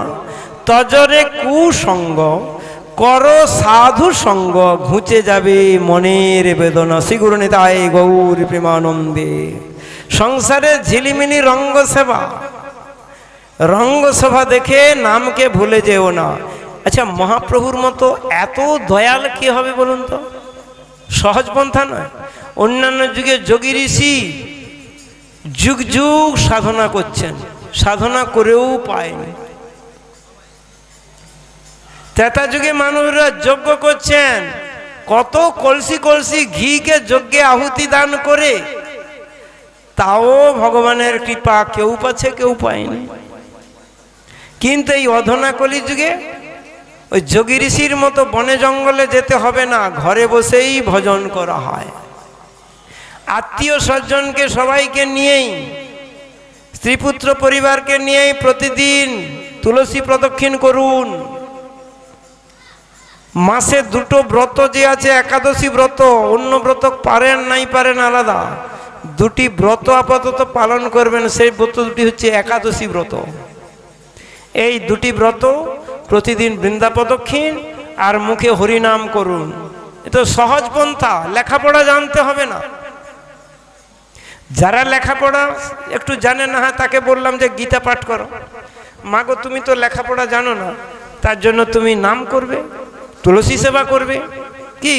তজরে কুসঙ্গ করো সাধু সঙ্গ, ঘুচে যাবে মনের বেদনা। শ্রী গুরু নিতাই গৌর প্রেমানন্দে। সংসারে ঝিলিমিলি রঙ্গ সেবা, রঙ্গ সভা দেখে নামকে ভুলে যেও না। আচ্ছা, মহাপ্রভুর মতো এত দয়াল কি হবে বলুন তো? সহজ পন্থা নয়। অন্যান্য যুগে যোগী ঋষি যুগ যুগ সাধনা করছেন, সাধনা করেও পায়নি। ত্রেতা যুগে মানুষরা যজ্ঞ করছেন, কত কলসি কলসি ঘিকে যজ্ঞে আহুতি দান করে, তাও ভগবানের কৃপা কেউ পাচ্ছে কেউ পায়নি। কিন্তু এই অধনা কলি যুগে ওই যোগী ঋষির মতো বনে জঙ্গলে যেতে হবে না, ঘরে বসেই ভজন করা হয়। আত্মীয় স্বজনকে সবাইকে নিয়েই, স্ত্রীপুত্র পরিবারকে নিয়েই প্রতিদিন তুলসী প্রদক্ষিণ করুন। মাসে দুটো ব্রত যে আছে, একাদশী ব্রত, অন্য ব্রত পারেন নাই পারেন আলাদা, দুটি ব্রত আপাতত পালন করবেন। সেই ব্রত দুটি হচ্ছে একাদশী ব্রত। এই দুটি ব্রত প্রতিদিন বৃন্দা প্রদক্ষিণ আর মুখে হরিনাম করুন। এটা সহজ পন্থা, লেখাপড়া জানতে হবে না। যারা লেখাপড়া একটু জানে না, তাকে বললাম যে গীতা পাঠ করো। মাগো তুমি তো লেখাপড়া জানো না, তার জন্য তুমি নাম করবে, তুলসী সেবা করবে। কি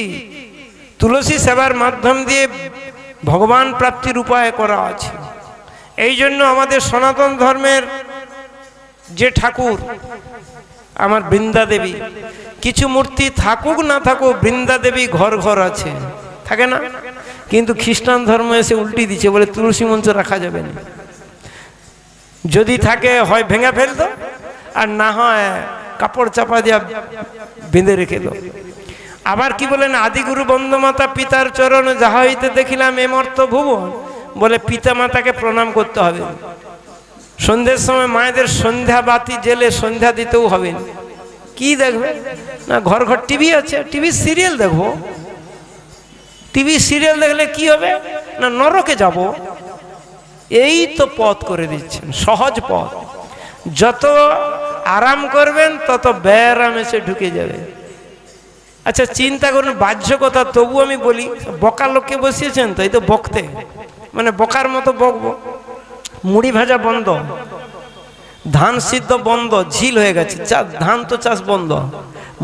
তুলসী সেবার মাধ্যম দিয়ে ভগবান প্রাপ্তির উপায় করা আছে। এই জন্য আমাদের সনাতন ধর্মের যে ঠাকুর আমার বৃন্দা দেবী, কিছু মূর্তি থাকুক না থাকুক, বৃন্দা দেবী ঘর ঘর আছে। থাকে না? কিন্তু খ্রিস্টান ধর্ম এসে উল্টি দিচ্ছে, বলে তুলসী মঞ্চ রাখা যাবে না, যদি থাকে হয় ভেঙে ফেলতো, আর না হয় কাপড় চাপা দিয়া বেঁধে রেখে দাও। আবার কি বলেন, আদিগুরু বন্দমাতা পিতার চরণ যাহা হইতে দেখিলাম এমর্ত ভুবন, বলে পিতা মাতাকে প্রণাম করতে হবে। সন্ধ্যের সময় মায়েদের সন্ধ্যা বাতি জেলে সন্ধ্যা দিতেও হবে। কি দেখবে না, ঘর ঘর টিভি আছে, টিভি সিরিয়াল দেখবো। টিভি সিরিয়াল দেখলে কি হবে না, নরকে যাব। এই তো পথ করে দিচ্ছেন, সহজ পথ। যত আরাম করবেন তত ব্যারাম এসে ঢুকে যাবে। আচ্ছা চিন্তা করুন, বাহ্য কথা তবু আমি বলি, বকার লোককে বসিয়েছেন তো, এই তো বকতে, মানে বকার মতো বকবো। মুড়ি ভাজা বন্ধ, ধান সিদ্ধ বন্ধ, ঝিল হয়ে গেছে, ধান তো চাষ বন্ধ,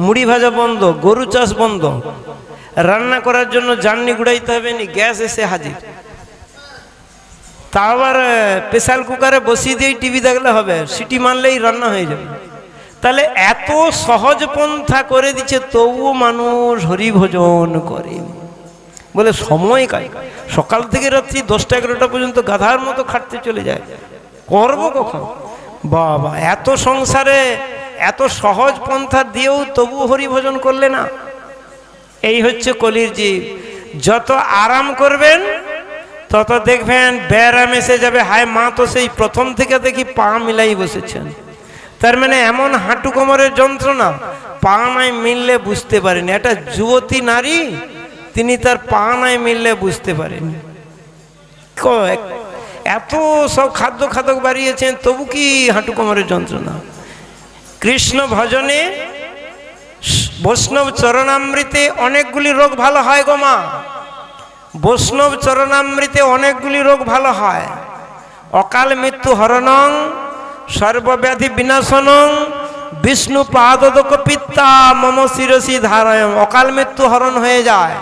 মুড়ি ভাজা বন্ধ, গরু চাষ বন্ধ, রান্না করার জন্য জার্নি গুড়াইতে হবে নি, গ্যাস এসে হাজির। তা আবার প্রেসার কুকারে বসিয়ে দিয়ে টিভি দেখলে হবে, সিটি মারলেই রান্না হয়ে যাবে। তাহলে এত সহজ পন্থা করে দিচ্ছে, তবুও মানুষ হরিভজন করে। বলে সময় কাজ, সকাল থেকে রাত্রি 10টা 11টা পর্যন্ত গাধার মতো খাটতে চলে যায়, করবো কখন? বাবা, এত সংসারে এত সহজ পন্থা দিয়েও তবু হরিভজন করলে না। এই হচ্ছে কলির জীব। যত আরাম করবেন তত দেখবেন ব্যারাম এসে যাবে। হায় মা তো সেই প্রথম থেকে দেখি পা মিলাই বসেছেন, তার মানে এমন হাঁটু কোমরের যন্ত্রণা, পা নাই মিললে বুঝতে পারেনি। একটা যুবতী নারী, তিনি তার পা নাই মিললে বুঝতে পারেন। এত সব খাদ্য খাদক বাড়িয়েছেন, তবু কি হাঁটু কোমরের যন্ত্রণা? কৃষ্ণ ভজনে বৈষ্ণব চরণামৃতে অনেকগুলি রোগ ভালো হয় গো মা। বৈষ্ণব চরণামৃতে অনেকগুলি রোগ ভালো হয়। অকাল মৃত্যু হরণং, সর্বব্যাধি বিনাশনং, বিষ্ণু পাদোদক পিত্তা মম শিরসি ধারয়ম। অকাল মৃত্যু হরণ হয়ে যায়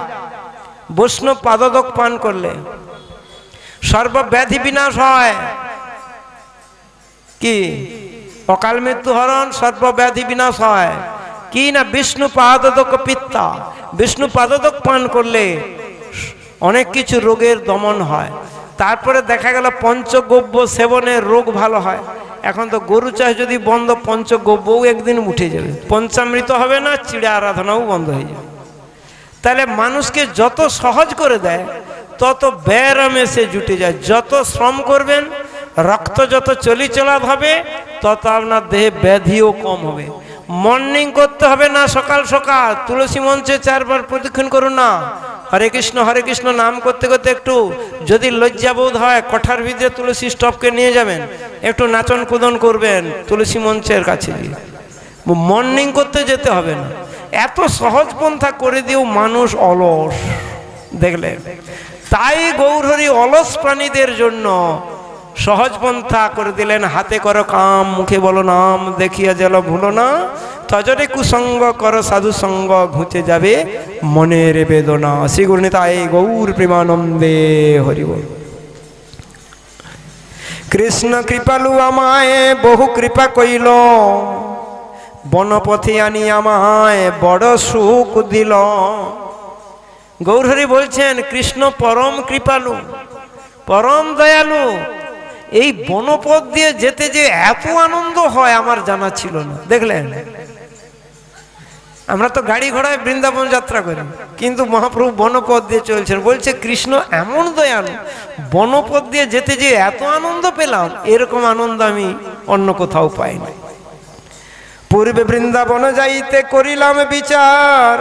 বৈষ্ণব পাদোদক পান করলে। সর্বব্যাধি বিনাশ হয়। কি অকাল মৃত্যু হরণ, সর্বব্যাধি বিনাশ হয় কি না? বিষ্ণু পাদোদক পিত্তা, বিষ্ণু পাদোদক পান করলে অনেক কিছু রোগের দমন হয়। তারপরে দেখা গেল পঞ্চগব্য সেবনের রোগ ভালো হয়। এখন তো গরু চাষ যদি বন্ধ, পঞ্চগব্যও একদিন উঠে যাবে, পঞ্চামৃত হবে না, চিড়া আরাধনাও বন্ধ হয়ে যাবে। তাহলে মানুষকে যত সহজ করে দেয় তত ব্যারামে সে জুটে যায়। যত শ্রম করবেন, রক্ত যত চলাচল হবে, তত আপনার দেহে ব্যাধিও কম হবে। মর্নিং করতে হবে না, সকাল সকাল তুলসী মঞ্চে 4 বার প্রদক্ষিণ করুন না। হরে কৃষ্ণ নাম করতে করতে একটু যদি লজ্জাবোধ হয়, কোঠার ভিতরে তুলসী স্টপকে নিয়ে যাবেন, একটু নাচন কুদন করবেন তুলসী মঞ্চের কাছে গিয়ে। মর্নিং করতে যেতে হবে না। এত সহজ পন্থা করে দিয়েও মানুষ অলস, দেখলে। তাই গৌরহরি অলস প্রাণীদের জন্য সহজ পন্থা করে দিলেন। হাতে করো কাম, মুখে বলো নাম, দেখিয়া যেন ভুলো না, তজরে কুসঙ্গ করো সাধু সঙ্গ, ঘুচে যাবে মনের বেদনা। শ্রী গুরুনিতাই গৌর প্রেমানন্দে হরি বল। কৃষ্ণ কৃপালু আমায় বহু কৃপা কইল, বনপথে আনি আমায় বড় সুখ দিল। গৌরহরি বলছেন কৃষ্ণ পরম কৃপালু, পরম দয়ালু। এই বনপথ দিয়ে যেতে যে এত আনন্দ হয় আমার জানা ছিল না। দেখলেন, আমরা তো গাড়ি ঘোড়ায় বৃন্দাবন যাত্রা করি, কিন্তু মহাপ্রভু বনপথ দিয়ে চলছেন। বলছে কৃষ্ণ এমন দয়ালু, বনপথ দিয়ে যেতে যে এত আনন্দ পেলাম, এরকম আনন্দ আমি অন্য কোথাও পাইনি। পূর্বে বৃন্দাবন যাইতে করিলাম বিচার,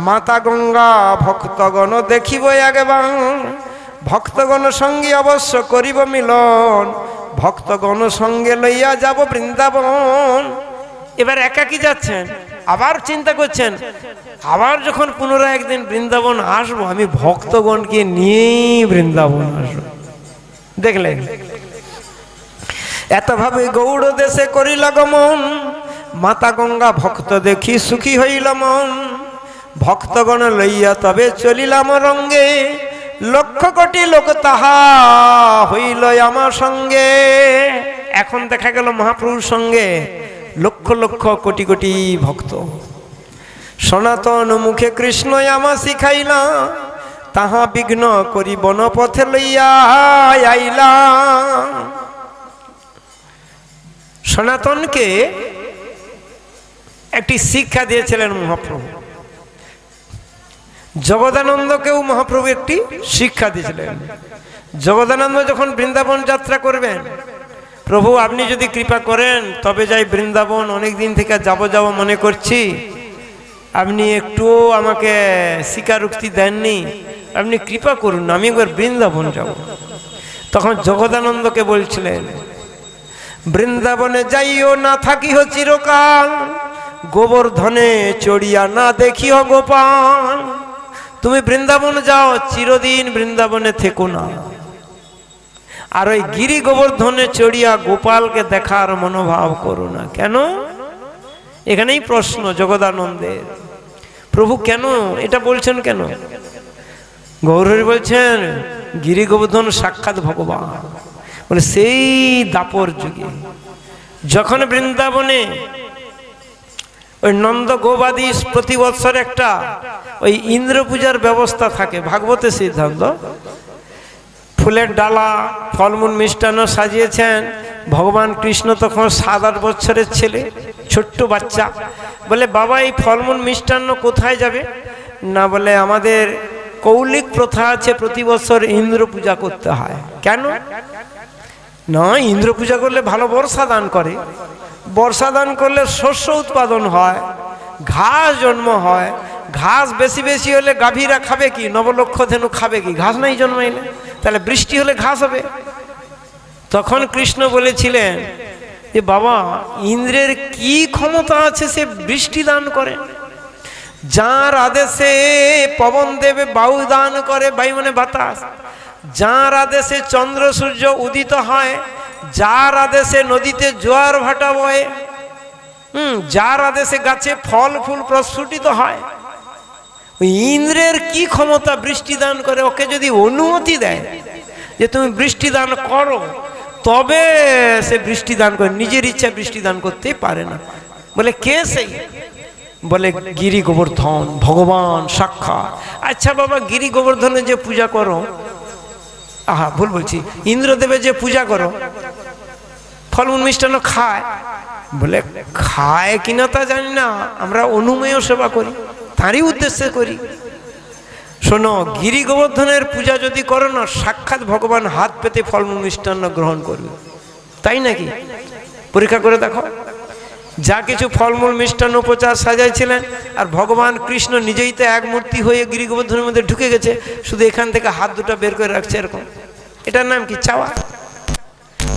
মাতা গঙ্গা ভক্তগণ দেখিব একবার। ভক্তগণ সঙ্গে অবশ্য করিব মিলন, ভক্তগণ সঙ্গে লইয়া যাব বৃন্দাবন। এবার একাকি যাচ্ছেন, আবার চিন্তা করছেন, আবার যখন পুনরায় একদিন বৃন্দাবন আসবো, আমি ভক্তগণকে নিয়েই বৃন্দাবন আসবো। দেখলেন, এতভাবে গৌড় দেশে করিল গমন, মাতা গঙ্গা ভক্ত দেখি সুখী হইল মন। ভক্তগণ লইয়া তবে চলিলাম রঙ্গে, লক্ষ কোটি লোক তাহা হইল আমার সঙ্গে। এখন দেখা গেল মহাপ্রভুর সঙ্গে লক্ষ লক্ষ কোটি কোটি ভক্ত। সনাতন মুখে কৃষ্ণ আমা শিখাইলা, তাহা বিঘ্ন করি বনপথে লইয়া আইলা। সনাতনকে একটি শিক্ষা দিয়েছিলেন মহাপ্রভু, জগদানন্দকেও মহাপ্রভু একটি শিক্ষা দিয়েছিলেন। জগদানন্দ যখন বৃন্দাবন যাত্রা করবেন, প্রভু আপনি যদি কৃপা করেন তবে যাই বৃন্দাবন, অনেক দিন থেকে যাব মনে করছি, আপনি একটুও আমাকে স্বীকারোক্তি দেননি, আপনি কৃপা করুন, আমি একবার বৃন্দাবন যাব। তখন জগদানন্দকে বলছিলেন, বৃন্দাবনে যাইও না থাকিহ চিরকাল, গোবর্ধনে চড়িয়া না দেখিও গোপাল। তুমি বৃন্দাবন যাও, চিরদিন বৃন্দাবনে থেকো না, আর ওই গিরি গোবর্ধনে চড়িয়া গোপালকে দেখার মনোভাব করো না। কেন? এখানেই প্রশ্ন জগদানন্দের, প্রভু কেন এটা বলছেন? কেন? গৌরহরি বলছেন গিরি গোবর্ধন সাক্ষাৎ ভগবান। বলে সেই দাপর যুগে যখন বৃন্দাবনে ওই নন্দ গোবাদি প্রতি বৎসর একটা ওই ইন্দ্র পূজার ব্যবস্থা থাকে, ভাগবতের সিদ্ধান্ত, ফুলের ডালা ফলমূল মিষ্টান্ন সাজিয়েছেন। ভগবান কৃষ্ণ তখন 7-8 বছরের ছেলে, ছোট্ট বাচ্চা। বলে বাবা এই ফলমূল মিষ্টান্ন কোথায় যাবে? না, বলে আমাদের কৌলিক প্রথা আছে, প্রতি বছর ইন্দ্র পূজা করতে হয়। কেন? না, ইন্দ্র পূজা করলে ভালো বর্ষা দান করে, বর্ষা দান করলে শস্য উৎপাদন হয়, ঘাস জন্ম হয়, ঘাস বেশি বেশি হলে গাভীরা খাবে কি, নবলক্ষ ধেনু খাবে কি, ঘাস নাই জন্মাইলে, তাহলে বৃষ্টি হলে ঘাস হবে। তখন কৃষ্ণ বলেছিলেন যে বাবা ইন্দ্রের কি ক্ষমতা আছে সে বৃষ্টি দান করে? যার আদেশে পবন দেবে বায়ু দান করে, বায়ু মানে বাতাস, যার আদেশে চন্দ্র সূর্য উদিত হয়, যার আদেশে নদীতে জোয়ার ভাটা বয়, যার আদেশে গাছে ফল ফুল প্রস্ফুটিত হয়, ইন্দ্রের কি ক্ষমতা বৃষ্টি দান করে? ওকে যদি অনুমতি দেয় যে তুমি বৃষ্টি দান করো, তবে সে বৃষ্টি দান করে, নিজের ইচ্ছা বৃষ্টি দান করতেই পারে না। বলে কে সেই? বলে গিরি গোবর্ধন, ভগবান সাক্ষাৎ। আচ্ছা বাবা, গিরি গোবর্ধনের যে পূজা করো, আহা ভুল বলছি, ইন্দ্রদেবের যে পূজা করো, ফলমূল মিষ্টান্ন খায়, বলে খায় কিনা তা জানি না, আমরা অনুমেয় সেবা করি, তারই উদ্দেশ্যে করি। শোনো, গিরি গোবর্ধনের পূজা যদি করো না, সাক্ষাৎ ভগবান হাত পেতে ফলমূল মিষ্টান্ন গ্রহণ করবে। তাই নাকি? পরীক্ষা করে দেখো। যা কিছু ফলমূল মিষ্টান্ন উপচার সাজাইছিলেন, আর ভগবান কৃষ্ণ নিজেই তো এক মূর্তি হয়ে গিরি গোবর্ধনের মধ্যে ঢুকে গেছে, শুধু এখান থেকে হাত দুটো বের করে রাখছে এরকম। এটার নাম কি? চাওয়া।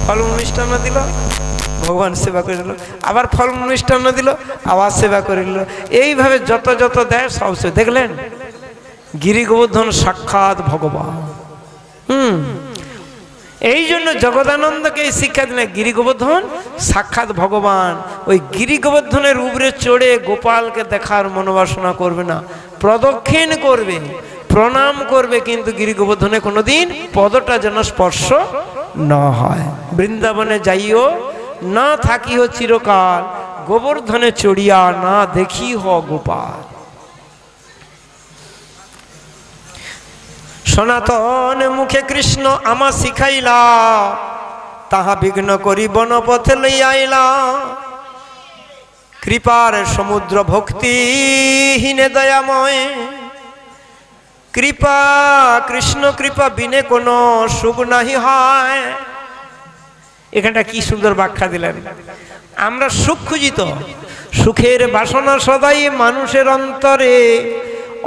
ফলমূল মিষ্টান্ন দিল, ভগবান সেবা করে দিল, আবার ফলমূল মিষ্টান্ন দিল, আবার সেবা করে দিল। এইভাবে যত যত দেয় সব সে দেখলেন গিরি গোবর্ধন সাক্ষাৎ ভগবান। এই জন্য জগদানন্দকে এই শিক্ষা দিলেন, গিরি গোবর্ধন সাক্ষাৎ ভগবান। ওই গিরি গোবর্ধনের উপরে চড়ে গোপালকে দেখার মনোবাসনা করবে না, প্রদক্ষিণ করবে, প্রণাম করবে, কিন্তু গিরি গোবর্ধনে কোনোদিন পদটা যেন স্পর্শ না হয়। বৃন্দাবনে যাইও না থাকিহ চিরকাল, গোবর্ধনে চড়িয়া না দেখিহ গোপাল। সনাতন মুখে কৃষ্ণ আমা শিখাইলা, তাহা বিঘ্ন করি বনপথে লইয়া আইলা। কৃপার সমুদ্র ভক্তিহীনে দয়াময়, কৃপা কৃষ্ণ কৃপা বিনে কোনো সুখ নাহি হয়। এখানটা কি সুন্দর ব্যাখ্যা দিলেন। আমরা সুখ খুঁজিত, সুখের বাসনা সদাই মানুষের অন্তরে,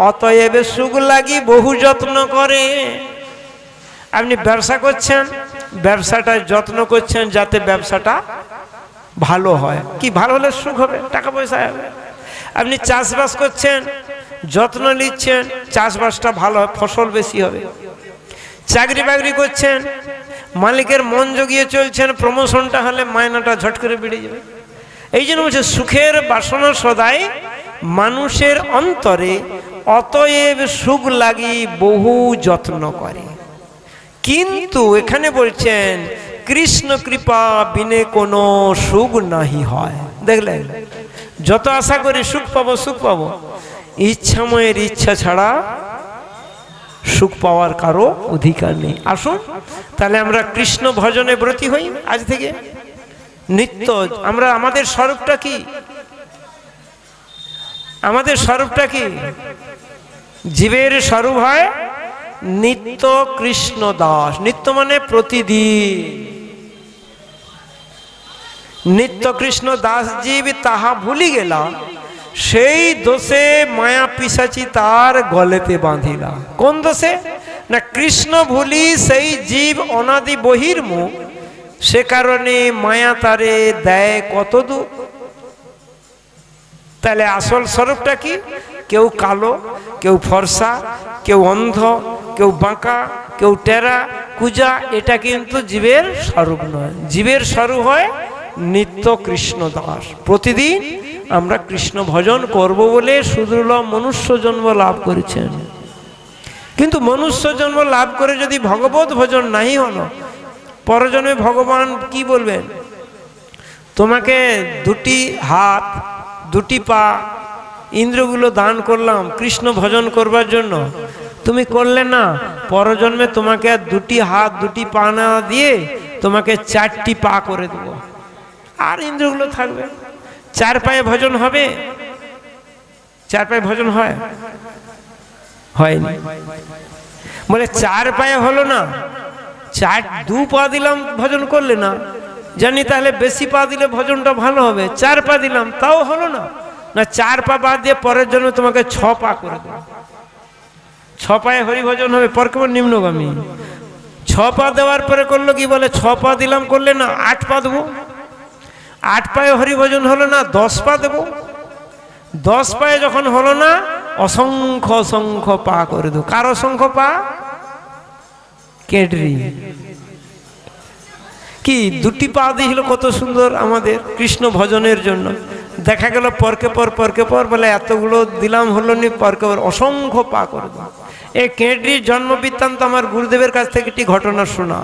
অতএব সুখ লাগি বহু যত্ন করে। আপনি ব্যবসা করছেন, ব্যবসাটা যত্ন করছেন যাতে ব্যবসাটা ভালো হয়। কি ভালো হলে সুখ হবে, টাকা পয়সা হবে। আপনি চাষবাস করছেন, যত্ন নিচ্ছেন, চাষবাসটা ভালো হয়, ফসল বেশি হবে। চাকরি বাকরি করছেন, মালিকের মন জগিয়ে চলছেন, প্রমোশনটা হলে মায়নাটা ঝট করে বেড়ে যাবে। এই জন্য বলছে সুখের বাসনা সদাই মানুষের অন্তরে, অতএব সুখ লাগি বহু যত্ন করে। কিন্তু এখানে বলছেন কৃষ্ণ কৃপা বিনে কোনো সুখ নাহি হয়। দেখলেন, যত আশা করি সুখ পাবো সুখ পাবো, ইচ্ছাময়ের ইচ্ছা ছাড়া সুখ পাওয়ার কারো অধিকার নেই। আসুন তাহলে আমরা কৃষ্ণ ভজনে ব্রতী হই আজ থেকে। নিত্য আমরা, আমাদের স্বরূপটা কি? আমাদের স্বরূপটা কি? জীবের স্বরূপ হয় নিত্য কৃষ্ণ দাস। নিত্য মানে প্রতিদিন। নিত্য কৃষ্ণ দাস জীব তাহা ভুলি গেলা, সেই দোষে মায়া পিশাচি তার গলেতে বাঁধিলা। কোন দোষে? না কৃষ্ণ ভুলি সেই জীব অনাদি বহির্মুখ, সে কারণে মায়া তারে দেয় কত দুঃখ। তাহলে আসল স্বরূপটা কি? কেউ কালো, কেউ ফর্সা, কেউ অন্ধ, কেউ বাঁকা, কেউ টেরা কুজা, এটা কিন্তু জীবের স্বরূপ নয়। জীবের স্বরূপ হয় নিত্য কৃষ্ণ দাস। প্রতিদিন আমরা কৃষ্ণ ভজন করব বলে সুদুর্লভ মনুষ্য জন্ম লাভ করেছেন। কিন্তু মনুষ্য জন্ম লাভ করে যদি ভগবত ভজন নাই হলো, পরজন্মে ভগবান কি বলবেন? তোমাকে দুটি হাত, দুটি পা, ইন্দ্রগুলো দান করলাম কৃষ্ণ ভজন করবার জন্য, তুমি করলে না। পরজন্মে তোমাকে আর দুটি হাত, দুটি পা না দিয়ে তোমাকে 4টি পা করে দেবো, আর ইন্দ্রগুলো থাকবে। 4 পায়ে ভজন হবে? 4 পায়ে ভজন হয়? হয়নি। বলে 4 পায়ে হলো না, 2 পা দিলাম ভজন করলে না। জানি তাহলে বেশি পা দিলে ভজনটা ভালো হবে, 4 পা দিলাম তাও হলো না। না 4 পা বাদ দিয়ে পরের জন্য তোমাকে 6 পা করে দেবো। 6 পায়ে হরিভজন হবে, পর কেমন নিম্নগামী। 6 পা দেওয়ার পরে করলো কি? বলে 6 পা দিলাম করলে না, 8 পা দেবো। 8 পায়ে হরিভজন হলো না, 10 পা দেবো। 10 পায়ে যখন হলো না, অসংখ্য অসংখ্য পা করে দেবো। কার অসংখ্য পা? কেডরি। কি 2টি পা দিয়েছিল কত সুন্দর আমাদের কৃষ্ণ ভজনের জন্য। দেখা গেল পরকে পর বলে এতগুলো দিলাম হলো নি, পরকে পর অসংখ্য পা করে দেবো। এই কেডরির জন্ম বৃত্তান্ত আমার গুরুদেবের কাছ থেকে একটি ঘটনা শোনা।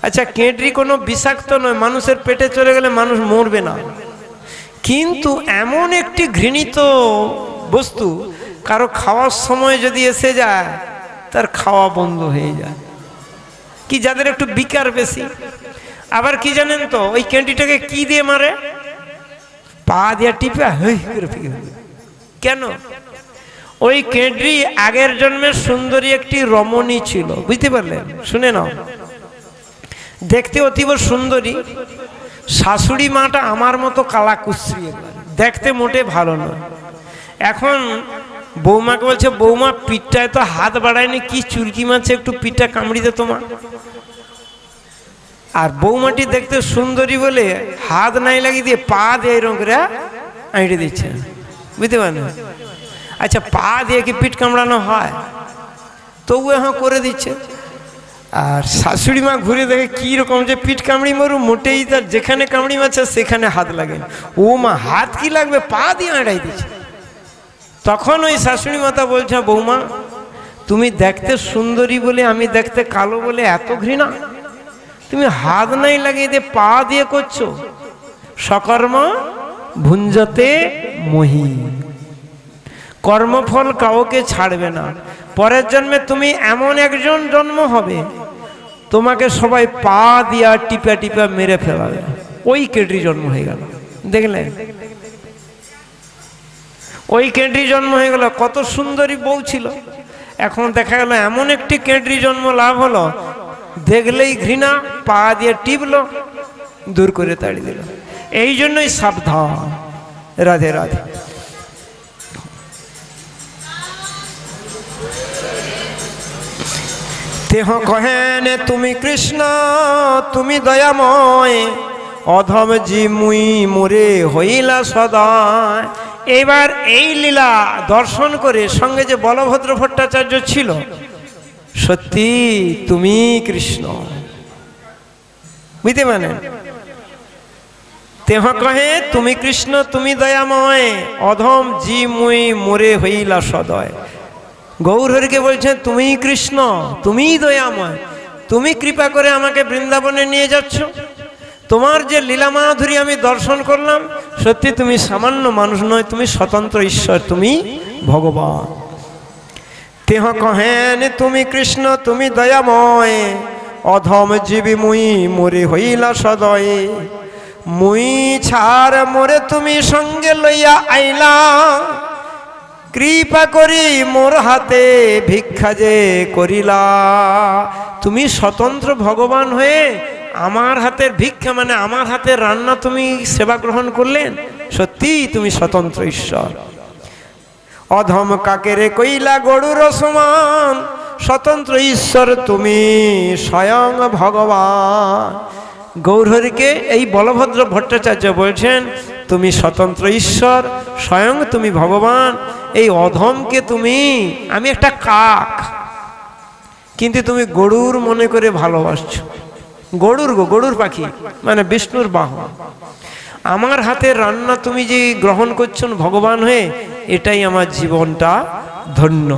আচ্ছা, কেডরি কোনো বিষাক্ত নয়, মানুষের পেটে চলে গেলে মানুষ মরবে না, কিন্তু এমন একটি ঘৃণিত বস্তু, কারো খাওয়ার সময় যদি এসে যায় তার খাওয়া বন্ধ হয়ে যায়। কি যাদের একটু বিকার বেশি। আবার কি জানেন তো, ওই ক্যান্ডিটাকে কি দিয়ে মারে? পা দিয়ে টিপে করে ফিরে। কেন? ওই কেডরি আগের জন্মের সুন্দরী একটি রমণী ছিল, বুঝতে পারলেন? শুনে নাও, দেখতে অতীব সুন্দরী। শাশুড়ি মাটা আমার মতো কালা কুশ্রী, দেখতে মোটে ভালো নয়। এখন বৌমাকে বলছে, বৌমা পিঠটায় তো হাত বাড়ায়নি, কি চুলকি মারছে, একটু পিঠটা কামড়ি দে তোমার। আর বৌমাটি দেখতে সুন্দরী বলে হাত নাই লাগিয়ে দিয়ে পা দিয়ে এরকম করে আঁটে দিচ্ছে, বুঝতে পারেন? আচ্ছা, পা দিয়ে কি পিঠ কামড়ানো হয়? তবু এখন করে দিচ্ছে। আর শাশুড়ি মা ঘুরে দেখে কি রকম যে পিঠ কামড়ি মারু, মোটেই তার যেখানে কামড়ি মারছে সেখানে হাত লাগে। ও মা, হাত কি লাগবে, পা দিয়ে আঁটাই দিচ্ছে। তখন ওই শাশুড়ি মাতা বলছে, বৌমা তুমি দেখতে সুন্দরী বলে, আমি দেখতে কালো বলে এত ঘৃণা? তুমি হাত নাই লাগিয়ে দিয়ে পা দিয়ে করছো। সকর্ম ভুঞ্জতে মহি, কর্মফল কাউকে ছাড়বে না। পরের জন্মে তুমি এমন একজন জন্ম হবে, তোমাকে সবাই পা দিয়া টিপা টিপা মেরে ফেলাবে। ওই কেডরি জন্ম হয়ে গেল, দেখলেন? ওই কেডরি জন্ম হয়ে গেল। কত সুন্দরী বউ ছিল, এখন দেখা গেল এমন একটি কেডরি জন্ম লাভ হলো, দেখলেই ঘৃণা, পা দিয়ে টিপলো, দূর করে তাড়িয়ে দিল। এই জন্যই সাবধান। রাধে রাধে। তেহ কহেন তুমি কৃষ্ণ, তুমি দয়াময়, অধম জি মুই মোরে হইলা সদায়। এবার এই লীলা দর্শন করে, সঙ্গে যে বলভদ্র ভট্টাচার্য ছিল, সত্যি তুমি কৃষ্ণ, বুঝতে পারেন? তেহ কহে তুমি কৃষ্ণ, তুমি দয়াময়, অধম জি মুই মোরে হইলা সদয়। গৌর হরিকে বলছেন, তুমি কৃষ্ণ, তুমি দয়াময়, তুমি কৃপা করে আমাকে বৃন্দাবনে নিয়ে যাচ্ছ। তোমার যে লীলা মাধুরী আমি দর্শন করলাম, সত্যি তুমি সামান্য মানুষ নয়, তুমি স্বতন্ত্র ঈশ্বর, তুমি ভগবান। তেহ কহেন তুমি কৃষ্ণ তুমি দয়াময়, অধম জীবী মুই মোরে হইলা সদয়ে। মুই ছাড় মোরে তুমি সঙ্গে লইয়া আইলা, কৃপা করি মোর হাতে ভিক্ষা যে করিলা। তুমি স্বতন্ত্র ভগবান হয়ে আমার হাতের ভিক্ষা মানে আমার হাতের রান্না তুমি সেবা গ্রহণ করলেন, সত্যি তুমি স্বতন্ত্র ঈশ্বর। অধম কাকেরে কইলা গরুর সমান, স্বতন্ত্র ঈশ্বর তুমি স্বয়ং ভগবান। গৌরহরিকে এই বলভদ্র ভট্টাচার্য বলছেন তুমি স্বতন্ত্র ঈশ্বর, স্বয়ং তুমি ভগবান। এই অধমকে তুমি, আমি একটা কাক কিন্তু তুমি গরুর মনে করে ভালোবাসছো। গরুর পাখি মানে বিষ্ণুর বাহন। আমার হাতের রান্না তুমি যে গ্রহণ করছো ভগবান হয়ে, এটাই আমার জীবনটা ধন্য।